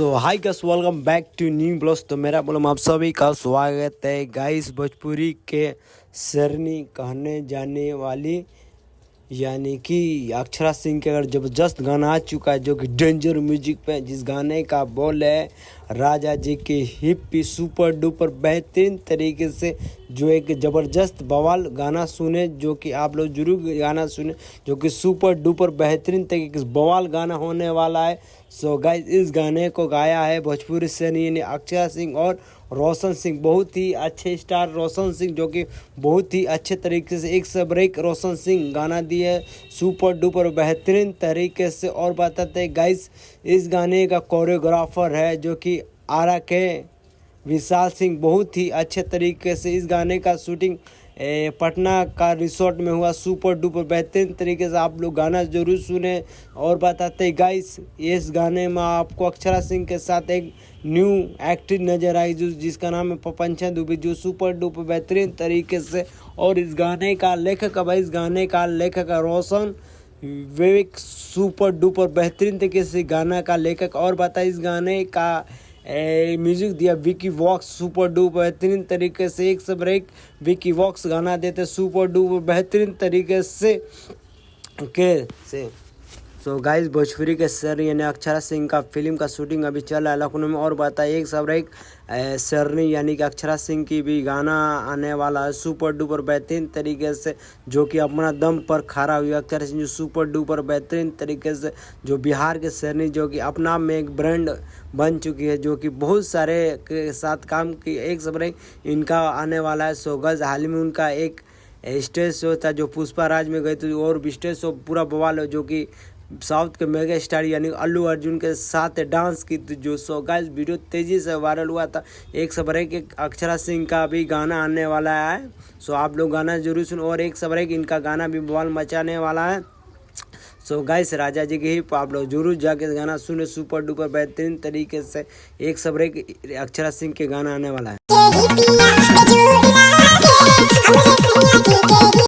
So hi guys, welcome back to new blogs. तो मेरा बोलूँ आप सभी का स्वागत है गाइस। भोजपुरी के शेरनी कहने जाने वाली यानी कि अक्षरा सिंह के अगर ज़बरदस्त गाना आ चुका है जो कि डेंजर म्यूजिक पे, जिस गाने का बोल है राजा जी के हिप्पी सुपर डुपर बेहतरीन तरीके से, जो एक ज़बरदस्त बवाल गाना सुने, जो कि आप लोग जरूर गाना सुने, जो कि सुपर डुपर बेहतरीन तरीके से बवाल गाना होने वाला है। सो गाइस, इस गाने को गाया है भोजपुरी से यानी अक्षरा सिंह और रोशन सिंह, बहुत ही अच्छे स्टार रोशन सिंह, जो कि बहुत ही अच्छे तरीके से एक सब एक रोशन सिंह गाना दिए सुपर डुपर बेहतरीन तरीके से। और बताते हैं गाइस, इस गाने का कोरियोग्राफर है जो कि आरा के विशाल सिंह, बहुत ही अच्छे तरीके से इस गाने का शूटिंग पटना का रिसोर्ट में हुआ सुपर डुपर बेहतरीन तरीके से। आप लोग गाना जरूर सुने। और बताते हैं गाइस, इस गाने में आपको अक्षरा सिंह के साथ एक न्यू एक्टर नजर आई जिसका नाम है पपंचा दुबे, जो सुपर डुपर बेहतरीन तरीके से। और इस गाने का लेखक रोशन विवेक, सुपर डुपर बेहतरीन तरीके से गाना का लेखक। और बता, इस गाने का म्यूजिक दिया विकी वॉक्स, सुपर डुपर बेहतरीन तरीके से एक सब एक विकी वॉक्स गाना देते सुपर डुपर बेहतरीन तरीके से सो गाइस, भोजपुरी के सर यानी अक्षरा सिंह का फिल्म का शूटिंग अभी चल रहा है लखनऊ में। और बताइए एक सब एक सरनी यानी कि अक्षरा सिंह की भी गाना आने वाला है सुपर डुपर बेहतरीन तरीके से, जो कि अपना दम पर खड़ा हुई अक्षरा सिंह, जो सुपर डुपर बेहतरीन तरीके से, जो बिहार के सरनी, जो कि अपना में एक ब्रांड बन चुकी है, जो कि बहुत सारे के साथ काम की एक सब एक इनका आने वाला है। सो गाइस, हाल ही में उनका एक स्टेज शो था जो पुष्पा राज में गई थी, और स्टेज शो पूरा बवाल है, जो कि साउथ के मेगा स्टार यानी अल्लू अर्जुन के साथ डांस की थी। जो सो गाइस, वीडियो तेजी से वायरल हुआ था। एक सबर एक अक्षरा सिंह का भी गाना आने वाला है। सो आप लोग गाना जरूर सुनो। और एक सबर एक इनका गाना भी बवाल मचाने वाला है। सो गाइस, राजा जी के ही आप लोग जरूर जाके गाना सुने सुपर डुपर बेहतरीन तरीके से। एक सबर एक अक्षरा सिंह के गाना आने वाला है।